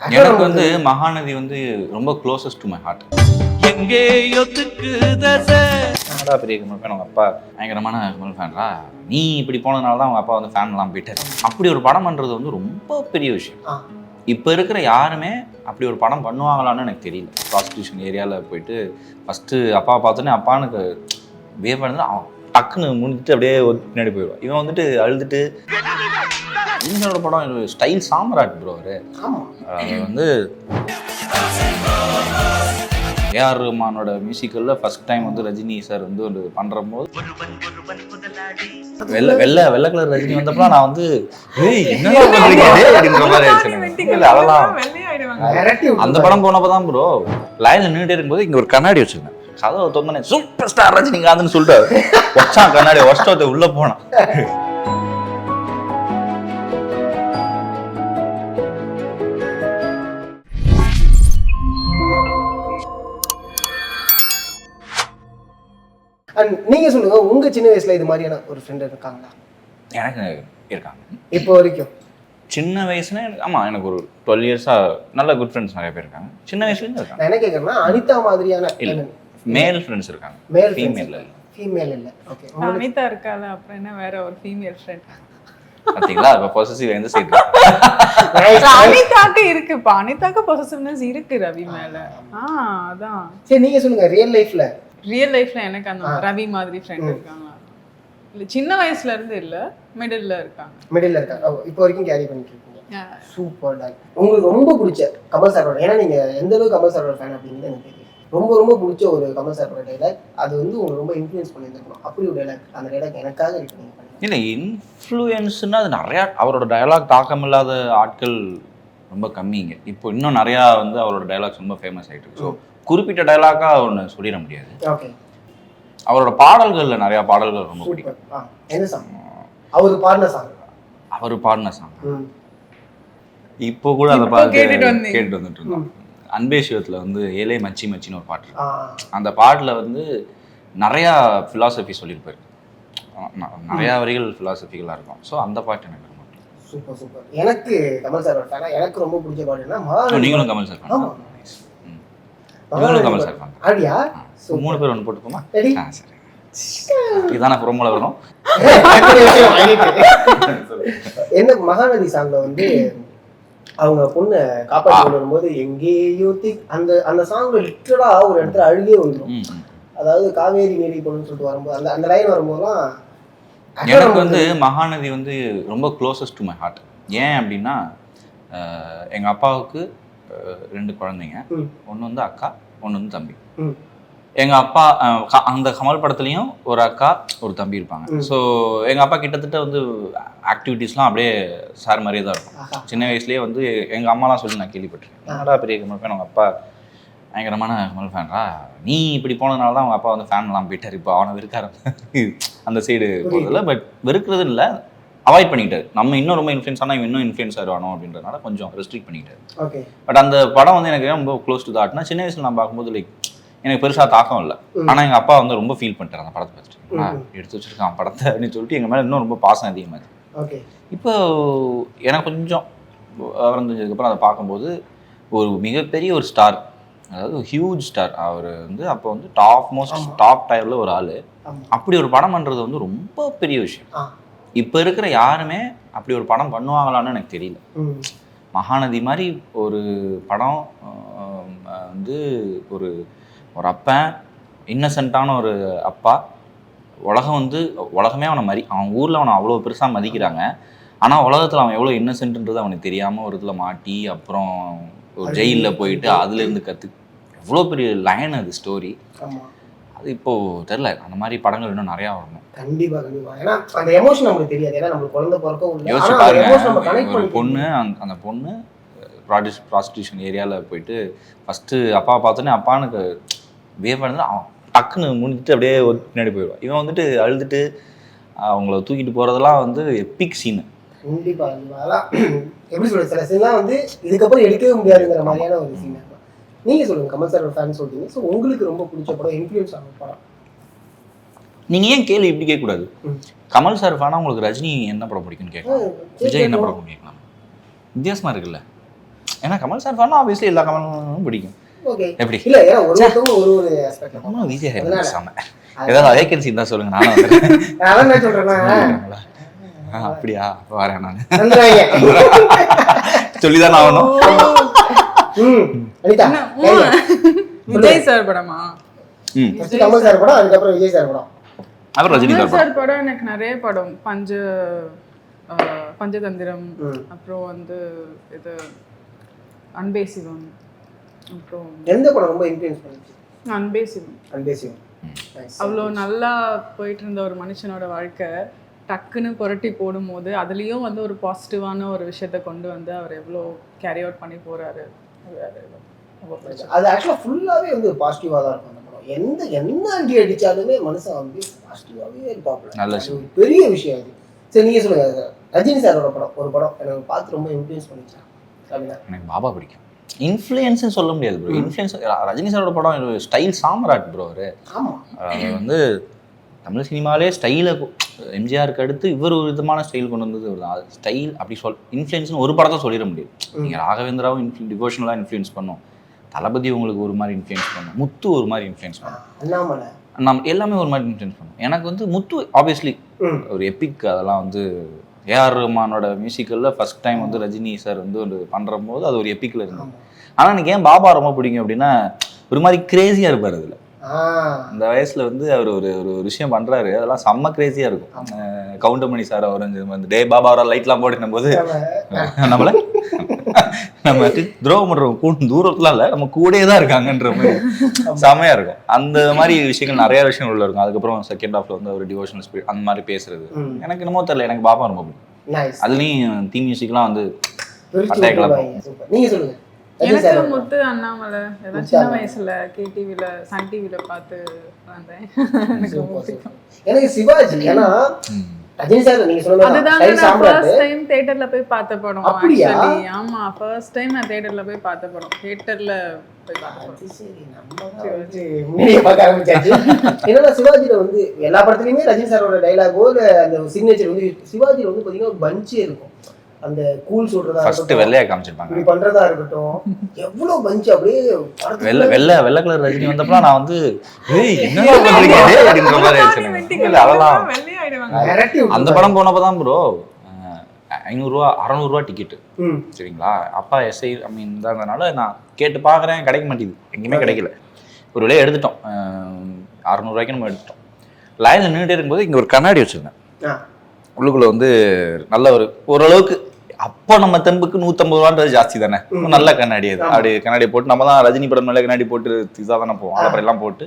எனக்கு வந்து மகாநதி வந்து ரொம்ப க்ளோசஸ்ட் டு மை ஹார்ட். என்னடா பெரிய கமல் ஃபேன், அவங்க அப்பா பயங்கரமான கமல் ஃபேன்ரா, நீ இப்படி போனதுனால தான் அவங்க அப்பா வந்து ஃபேன்லாம் போயிட்டாரு. அப்படி ஒரு படம் பண்ணுறது வந்து ரொம்ப பெரிய விஷயம். இப்போ இருக்கிற யாருமே அப்படி ஒரு படம் பண்ணுவாங்களான்னு எனக்கு தெரியல. ப்ராஸ்டியூஷன் ஏரியாவில் போயிட்டு ஃபஸ்ட்டு அப்பா பார்த்தோன்னே அப்பானுக்கு பிஹேவ் பண்ணது அவன் டக்குன்னு முடிஞ்சிட்டு அப்படியே பின்னாடி போயிடுவான். இவன் வந்துட்டு அழுதுட்டு இவங்களோட படம் ஸ்டைல் சாம்ராட் ப்ரோ. அவர் வந்து ஏஆர் ரஹ்மானோட மியூசிக்கலில் ஃபர்ஸ்ட் டைம் வந்து ரஜினி சார் வந்து ஒரு பண்ணுற போது வெள்ளை கலர் ரஜினி வந்தப்போ நான் வந்து என்ன அப்படின்ற மாதிரி ஆயிடுச்சு. அதெல்லாம் அந்த படம் போனப்போ தான் ப்ரோ லைனில் நின்றுட்டே இருக்கும்போது இங்கே ஒரு கண்ணாடி வச்சுருந்தேன். கதவை தொந்தனே சூப்பர் ஸ்டார் ரஜினிகாந்த்னு சொல்லிட்டு வச்சான் கண்ணாடி வருஷத்தை உள்ள போனான். நீங்க சொல்லுங்க, உங்க சின்ன வயசுல இது மாதிரியான ஒரு ஃப்ரெண்ட் இருக்காங்களா? எனக்கு இருக்காங்க. இப்போ வரைக்கும் சின்ன வயசுல எனக்கு ஒரு 12 இயர்ஸா நல்ல குட் ஃப்ரெண்ட்ஸ் நிறைய பேர் இருக்காங்க. சின்ன வயசுல இருக்காங்க. நான் என்ன கேக்குறேன்னா அனிதா மாதிரியான மேல் ஃப்ரெண்ட்ஸ் இருக்காங்க. ஃபீமேல் இல்ல. ஓகே, அனிதா இருக்கால, அப்புறம் என்ன வேற ஒரு ஃபீமேல் ஃப்ரெண்ட் பாத்தீங்களா? அப்ப பொசசிவ் எந்த சைடு? அனிதாக்கு இருக்குப்பா, அனிதாக்கு பொசசிவ்னஸ் இருக்கு ரவி மேல. அதான். சரி, நீங்க சொல்லுங்க, ரியல் லைஃப்ல எனக்கு அந்த ரவி மாதிரி ஃப்ரெண்ட் இருக்காங்க. இல்ல சின்ன வயசுல இருந்து இல்ல, மிடில்ல இருக்காங்க. இப்போ வரைக்கும் கேரி பண்ணிட்டு இருக்கீங்க. Super talk. உங்களுக்கு ரொம்ப பிடிச்ச கமல் சாரோட, ஏன்னா நீங்க எந்த அளவுக்கு கமல் சாரோட ஃபேன் அப்படிங்கிறது எனக்கு தெரியும். ரொம்ப பிடிச்ச ஒரு கமல் சாரோட டைலாக், அது வந்து உங்களுக்கு ரொம்ப இன்ஃப்ளூயன்ஸ் பண்ணியிருக்கணும். அப்படி ஒரு டைலாக், அந்த டைலாக் எனக்காக இருக்கு. நீங்க இல்லை, இன்ஃப்ளூயன்ஸ்னா அது நிறையா அவரோட டயலாக் தாக்கம் இல்லாத ஆட்கள் ரொம்ப கம்மிங்க. இப்போ இன்னும் நிறையா வந்து அவரோட டயலாக்ஸ் ரொம்ப ஃபேமஸ் ஆகிட்டு இருக்கு. ஸோ குறிப்பிட்ட டயலாக்காக ஒன்று சொல்லிட முடியாது. ஓகே, அவரோட பாடல்களில் நிறையா பாடல்கள் ரொம்ப பிடிக்கும். என்ன சாங்? அவர் பாடின சாங் இப்போ கூட அந்த பாட்டு கேட்டுட்டு வந்துட்டு இருந்தோம். அன்பே சிவத்தில் வந்து ஏலே மச்சி மச்சின்னு ஒரு பாட்டு இருக்கு. அந்த பாட்டில் வந்து நிறையா ஃபிலாசபி சொல்லியிருப்பாரு. நிறையா வரிகள் ஃபிலாசபிகளாக இருக்கும். ஸோ அந்த பாட்டு எனக்கு ரொம்ப சூப்பர். எனக்கு கமல் சார் எனக்கு ரொம்ப பிடிச்ச பாட்டுன்னா நீங்களும் கமல் சார் கமல் சார் அப்படியா? 3 பேர் ஒன்று போட்டுப்போமா? சரி, இதுதானே ப்ரோமோல வரும். என்ன மகாநதி சாங்ல வந்து அவங்க பொண்ணு காப்பாற்றி வரும்போது எங்கேயோ அந்த சாங்ல லிட்டரலா ஒரு இடத்துல அழுகே வந்துடும். அதாவது காவேரி நீரி பொண்ணுன்னு சொல்லிட்டு வரும்போது அந்த லைன் வரும்போதுலாம் எனக்கு வந்து மகாநதி வந்து ரொம்ப க்ளோசஸ்ட் டு மை ஹார்ட். ஏன் அப்படின்னா, எங்கள் அப்பாவுக்கு 2 குழந்தைங்க. ஒன்று வந்து அக்கா, ஒன்று வந்து தம்பி. எங்கள் அப்பா அந்த கமல் படத்துலையும் ஒரு அக்கா ஒரு தம்பி இருப்பாங்க. ஸோ எங்கள் அப்பா கிட்டத்தட்ட வந்து ஆக்டிவிட்டீஸ்லாம் அப்படியே சார் மாதிரியே தான் இருக்கும். சின்ன வயசுலேயே வந்து எங்கள் அம்மாலாம் சொல்லி நான் கேள்விப்பட்டிருக்கேன். என்னடா பெரிய கமல் ஃபேன், அவங்க அப்பா பயங்கரமான கமல் ஃபேன்ரா, நீ இப்படி போனதுனால தான் அவங்க அப்பா வந்து ஃபேன்லாம் போயிட்டார். இப்போ அவனை வெறுக்கார அந்த சைடு போகிறதில்ல. பட் வெறுக்கிறது இல்லை, அவாய்ட் பண்ணிக்கிட்டாரு. நம்ம இன்னும் ரொம்ப இன்ஃப்ளூயன்ஸ் ஆனால் இவன் இன்னும் இன்ஃப்ளூயன்ஸ் ஆகிடுவானோ அப்படின்றதுனால கொஞ்சம் ரெஸ்ட்ரிக்ட் பண்ணிக்கிட்டாரு. பட் அந்த படம் வந்து எனக்கு ரொம்ப க்ளோஸ் டு தாட்னா, சின்ன வயசில் நான் பார்க்கும்போது லைக் எனக்கு பெருசாக தாக்கம் இல்லை. ஆனால் எங்கள் அப்பா வந்து ரொம்ப ஃபீல் பண்ணிட்டார் அந்த படத்தை பார்த்துட்டு. எடுத்து வச்சிருக்கான் படத்தை அப்படின்னு சொல்லிட்டு எங்கள் மேலே இன்னும் ரொம்ப பாசம் அதிகமாக. இப்போ எனக்கு கொஞ்சம் விவரம் தெரிஞ்சதுக்கப்புறம் அதை பார்க்கும்போது ஒரு மிகப்பெரிய ஒரு ஸ்டார், அதாவது ஹியூஜ் ஸ்டார் அவர் வந்து அப்போ வந்து டாப் டயரில் ஒரு ஆள். அப்படி ஒரு படம் பண்ணுறது வந்து ரொம்ப பெரிய விஷயம். இப்போ இருக்கிற யாருமே அப்படி ஒரு படம் பண்ணுவாங்களான்னு எனக்கு தெரியல. மகாநதி மாதிரி ஒரு படம் வந்து ஒரு அப்பன், இன்னசென்ட்டான ஒரு அப்பா, உலகமே அவனை அவன் ஊரில் அவனை அவ்வளோ பெருசாக மதிக்கிறாங்க. ஆனால் உலகத்தில் அவன் எவ்வளோ இன்னசென்ட்ன்றது அவனுக்கு தெரியாமல் ஒரு இதில் மாட்டி அப்புறம் ஒரு ஜெயிலில் போயிட்டு அதுலேருந்து எவ்வளோ பெரிய லைன் அது ஸ்டோரி. அது இப்போ தெரியல, அந்த மாதிரி படங்கள் இன்னும் நிறையா வரணும். கண்டிப்பா. ஏன்னா அந்த எமோஷன் நமக்கு தெரியாது. ஏன்னா நம்ம குழந்தை பிறக்க யோசிச்சு பாருங்க, ஒரு பொண்ணு அந்த பொண்ணு ப்ராஸ்டியூஷன் ஏரியாவில் போயிட்டு ஃபஸ்ட்டு அப்பா பார்த்தோன்னே அப்பானுக்கு பிஹேவ் பண்ணது அவன் டக்குன்னு முடிஞ்சிட்டு அப்படியே பின்னாடி போயிடுவான். இவன் வந்துட்டு அழுதுட்டு அவங்கள தூக்கிட்டு போகிறதெல்லாம் வந்து எப்பிக் சீனு. கண்டிப்பா. அதெல்லாம் எப்படி சொல்றது, சில சீன்லாம் வந்து இதுக்கப்புறம் எடுக்கவே முடியாதுங்கிற மாதிரியான ஒரு சீன். நீங்கள் சொல்லுங்கள், கமல் சாரோட ஃபேன் சொல்லிட்டீங்க. ஸோ உங்களுக்கு ரொம்ப பிடிச்ச படம், இன்ஃப்ளூயன்ஸ் ஆன படம்? நீங்கள் ஏன் கேள்வி இப்படி கேட்கக்கூடாது? கமல் சார் ஃபேனா உங்களுக்கு ரஜினி என்ன படம் பிடிக்குன்னு கேட்கலாம், விஜய் என்ன படம் பிடிக்கலாம், வித்தியாசமாக இருக்குல்ல. ஏன்னா கமல் சார் பண்ணா ஆப்வியஸ்லி எல்லா கமலும் பிடிக்கும். ஓகே எப்படி இல்ல ஏன்னா ஒருத்தவங்க ஒரு ஆஸ்பெக்ட் ரொம்ப ஈஸியாக பேசாம ஏதாவது வேகன்சி இருந்தா சொல்லுங்க, நானும் வந்துடுறேன். அதான் என்ன சொல்றேன்னா அப்படியா அப்போ வரேன் நான் வந்துடுறாங்க. சொல்லிதான் ஆகணும். அனிதா விஜய் சார் படமா? ஃபர்ஸ்ட் கமல் சார் படம், அதுக்கப்புறம் விஜய் சார் படம், அப்புறம் ரஜினி கமல் சார் படம். எனக்கு நிறைய படம், பஞ்சதந்திரம், அப்புறம் வந்து இது அன்பே சிவம், அப்புறம் எந்த படம் ரொம்ப இன்ஃப்ளூயன்ஸ் பண்ணுச்சு? அன்பே சிவம். அன்பே சிவம் அவ்வளோ நல்லா போயிட்டு இருந்த ஒரு மனுஷனோட வாழ்க்கை டக்குன்னு புரட்டி போடும்போது அதுலேயும் வந்து ஒரு பாசிட்டிவான ஒரு விஷயத்த கொண்டு வந்து அவர் எவ்வளோ கேரி அவுட் பண்ணி போறாரு. அது ஆக்சுவலாக ஃபுல்லாகவே வந்து பாசிட்டிவாக தான் இருக்கும் அந்த படம். என்ன அடி அடித்தாலுமே மனுஷன் வந்து பாசிட்டிவாகவே இருப்பாப்புல. நல்ல பெரிய விஷயம் அது. சரி நீங்கள் சொல்லுங்கள், ரஜினி சாரோட படம் ஒரு படம் எனக்கு பார்த்து ரொம்ப இன்ஃப்ளூயன்ஸ் பண்ணிச்சா அப்படின்னா? எனக்கு பாபா பிடிக்கும். இன்ஃப்ளூயன்ஸ்னு சொல்ல முடியாது ப்ரோ. இன்ஃப்ளூயன்ஸ் ரஜினி சாரோட படம் ஸ்டைல் சாம்ராட் ப்ரோ. அவர் அவர் வந்து தமிழ் சினிமாலே ஸ்டைலை எம்ஜிஆருக்கு அடுத்து இவர் ஒரு விதமான ஸ்டைல் கொண்டு வந்தது ஒரு ஸ்டைல். அப்படி இன்ஃப்ளூயன்ஸ்னு ஒரு படத்தை சொல்லிட முடியாது. நீங்கள் ராகவேந்திராவும் டிவோஷனலாக இன்ஃப்ளூயன்ஸ் பண்ணோம், தளபதி உங்களுக்கு ஒரு மாதிரி இன்ஃப்ளூயன்ஸ் பண்ணோம், முத்து ஒரு மாதிரி இன்ஃப்ளூயன்ஸ் பண்ணோம், நம்ம எல்லாமே ஒரு மாதிரி இன்ஃப்ளூயன்ஸ் பண்ணோம். எனக்கு வந்து முத்து ஆப்வியஸ்லி ஒரு எப்பிக். அதெல்லாம் வந்து ஏஆர் ரஹ்மானோட மியூசிக்கலில் ஃபர்ஸ்ட் டைம் வந்து ரஜினி சார் வந்து ஒரு பண்ணுற போது அது ஒரு எப்பிக்கில் இருந்தது. ஆனால் எனக்கு ஏன் பாபா ரொம்ப பிடிக்கும் அப்படின்னா ஒரு மாதிரி கிரேஸியாக இருப்பார். அதில் அந்த வயசுல வந்து அவர் ஒரு ஒரு விஷயம் பண்றாரு, அதெல்லாம் செம்ம கிரேஸியா இருக்கும். கவுண்டமணி சார் அவர் டே பாபா அவரை லைட்லாம் போட்டுக்கும் போது நம்மள நம்ம துரோகம் பண்றோம் தூரத்துல இல்ல, நம்ம கூடயே தான் இருக்காங்கன்ற மாதிரி செம்மையா இருக்கும். அந்த மாதிரி விஷயங்கள் நிறைய விஷயங்கள் உள்ள இருக்கும். அதுக்கப்புறம் செகண்ட் ஹாஃப்ல வந்து ஒரு டிவோஷனல் ஸ்பீட் அந்த மாதிரி பேசுறது எனக்கு என்னமோ தெரியல, எனக்கு பாபா ரொம்ப பிடிக்கும். அதுலயும் தீம் மியூசிக்லாம் வந்து நீங்க சொல்லுங்க. எனக்கு முத்து, அண்ணாமலை ஏதாவது சின்ன வயசுல கேடிவில சன் டிவில பார்த்து வந்தேன். எனக்கு ரொம்ப பிடிக்கும். எனக்கு சிவாஜி, ஏன்னா ரஜினி சார் நீங்க சொன்ன அதுதாங்க நான் ஃபர்ஸ்ட் டைம் தியேட்டர்ல போய் பார்த்த படம். ஆக்சுவலி ஆமா, ஃபர்ஸ்ட் டைம் நான் தியேட்டர்ல போய் பார்த்த படம். தியேட்டர்ல போய் பார்த்த படம். சரி, நம்ம முன்னே பார்க்க ஆரம்பிச்சாச்சு. ஏன்னா சிவாஜில வந்து எல்லா படத்துலயுமே ரஜினி சாரோட டைலாகோ இல்ல அந்த சிக்னேச்சர் வந்து சிவாஜில வந்து பாத்தீங்கன்னா ஒரு பஞ்சே இருக்கும். அந்த கூல் சொல்றதா இருக்கட்டும், வெள்ளையா காமிச்சிருப்பாங்க, இப்படி பண்றதா இருக்கட்டும், எவ்வளவு பஞ்சு அப்படியே வெள்ளை கலர் ரஜினி வந்தப்ப நான் வந்து என்னடா பண்றீங்க அப்படின்ற மாதிரி ஆயிடுச்சு. அதெல்லாம் அந்த படம் போனப்பதான் ப்ரோ 500 600 டிக்கெட்டு சரிங்களா. அப்பா எஸ்ஐ ஐ மீன் இருந்ததுனால நான் கேட்டு பாக்குறேன், கிடைக்க மாட்டேங்குது, எங்கேயுமே கிடைக்கல. ஒரு விலையை எடுத்துட்டோம், 600 நம்ம எடுத்துட்டோம். லைன்ல நின்றுட்டே இருக்கும்போது இங்க ஒரு கண்ணாடி வச்சிருந்தேன். உள்ளுக்குள்ள வந்து நல்ல ஒரு ஓரளவுக்கு அப்போ நம்ம தெம்புக்கு 150 ரூபான்றது ஜாஸ்தி தானே, நல்ல கண்ணாடி அது. அப்படி கண்ணாடி போட்டு நம்ம தான் ரஜினி படம் மேலே கண்ணாடி போட்டு இதாக தானே போவோம், அப்புறம் எல்லாம் போட்டு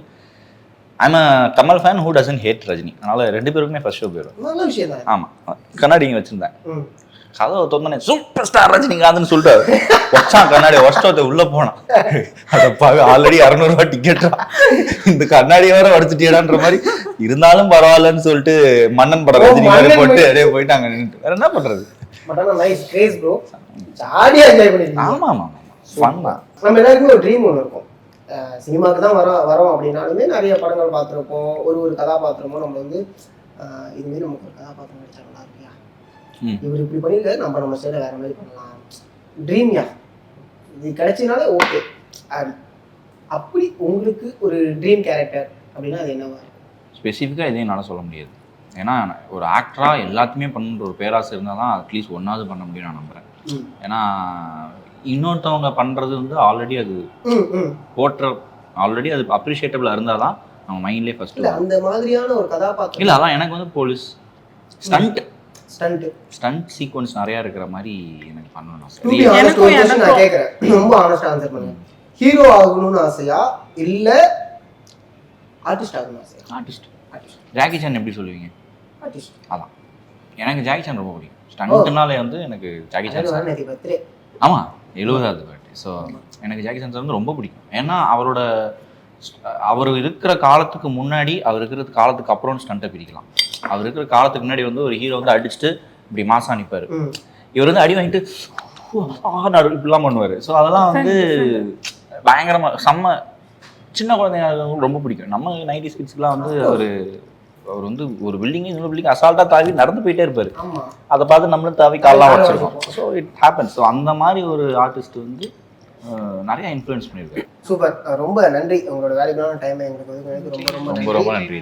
I'm Kamal fan who doesn't hate Rajini. அதனால 2 பேருக்குமே ஃபர்ஸ்ட் ஷோ போயிடும். ஆமா, கண்ணாடி இங்கே வச்சிருந்தேன். கதவை தொந்தனே சூப்பர் ஸ்டார் ரஜினிகாந்த்னு சொல்லிட்டு வச்சான் கண்ணாடி வருஷத்தை உள்ள போனான். அடப்பாக ஆல்ரெடி 600 ரூபாய் டிக்கெட்டா, இந்த கண்ணாடி வேற உடச்சிட்டியடான்ற மாதிரி. இருந்தாலும் பரவாயில்லன்னு சொல்லிட்டு மன்னன் படம் ரஜினி வேற போட்டு அப்படியே போயிட்டாங்க நின்றுட்டு. வேற என்ன பண்றது? ஆமா ஆமா, நம்ம எல்லாருக்குமே ஒரு ட்ரீம் ஒன்று இருக்கும். சினிமாவுக்கு தான் வரோம் அப்படின்னாலுமே நிறைய படங்கள் பார்த்துருப்போம். ஒரு கதாபாத்திரமும் நம்ம வந்து இதுமாரி நமக்கு ஒரு கதாபாத்திரம் நடிச்சா நல்லா இருக்கியா, இவர் இப்படி பண்ணிட்டு நம்ம ஸ்டைல வேற மாதிரி பண்ணலாம், ட்ரீம்யா இது கிடைச்சினாலே ஓகே. அப்படி உங்களுக்கு ஒரு ட்ரீம் கேரக்டர் அப்படின்னா அது என்னவா? ஸ்பெசிஃபிக்காக எதையும் என்னால் சொல்ல முடியாது. ஏன்னா ஒரு ஆக்டராக எல்லாத்தையுமே பண்ணுற ஒரு பேராசை இருந்தால் தான் அட்லீஸ்ட் ஒன்றாவது பண்ண முடியும் நான் நம்புகிறேன். ஏன்னா இன்னொருத்தவங்க பண்ணுறது வந்து ஆல்ரெடி அது போட்டுற ஆல்ரெடி அது அப்ரிஷியேட்டபிளாக இருந்தால் தான் நம்ம மைண்ட்லேயே ஃபர்ஸ்ட் அந்த மாதிரியான ஒரு கதாபாத்திரம். இல்லை அதான் எனக்கு வந்து போலீஸ் ஸ்டண்ட் சீக்வன்ஸ் நிறையா இருக்கிற மாதிரி எனக்கு பண்ணணும். நான் கேட்குறேன், ரொம்ப ஆனஸ்டா ஆன்சர் பண்ணுங்க. ஹீரோ ஆகணும்னு ஆசையா இல்ல ஆர்டிஸ்ட் ஆகணும்னு ஆசையா? ஆர்டிஸ்ட். ஜாக்கி சான் எப்படி சொல்லுவீங்க? ஆர்டிஸ்ட். அதான் எனக்கு ஜாக்கி சான் ரொம்ப பிடிக்கும். ஸ்டண்ட்னாலே வந்து எனக்கு ஜாக்கி சான். ஆமாம், 70வது பர்த்டே. ஸோ எனக்கு ஜாக்கி சான் வந்து ரொம்ப பிடிக்கும். ஏன்னா அவர் இருக்கிற காலத்துக்கு முன்னாடி, அவர் இருக்கிற காலத்துக்கு அப்புறம் ஸ்டண்ட்டை பிரிக்கலாம். அவர் இருக்கிற காலத்துக்கு முன்னாடி வந்து ஒரு ஹீரோ வந்து அடிச்சுட்டு இப்படி மாசா நிற்பார். இவர் வந்து அடி வாங்கிட்டு இப்படிலாம் பண்ணுவார். ஸோ அதெல்லாம் வந்து பயங்கரமாக செம்ம சின்ன குழந்தைங்க ரொம்ப பிடிக்கும். நம்ம 90s கிட்ஸ்க்குலாம் வந்து அவர் வந்து ஒரு பில்டிங் இன்னொரு பில்டிங் அசால்ட்டாக தாவி நடந்து போயிட்டே இருப்பார். ஆமா அதை பார்த்து நம்மளும் தாவி கால்லாம் வச்சிருக்கோம். So it happens. ஸோ அந்த மாதிரி ஒரு ஆர்டிஸ்ட் வந்து நிறைய இன்ஃப்ளூயன்ஸ் பண்ணியிருக்காரு. சூப்பர். ரொம்ப நன்றி உங்களோட வேல்யூபிளான டைமை எங்களுக்கு ரொம்ப ரொம்ப ரொம்ப நன்றி. ரொம்ப நன்றி.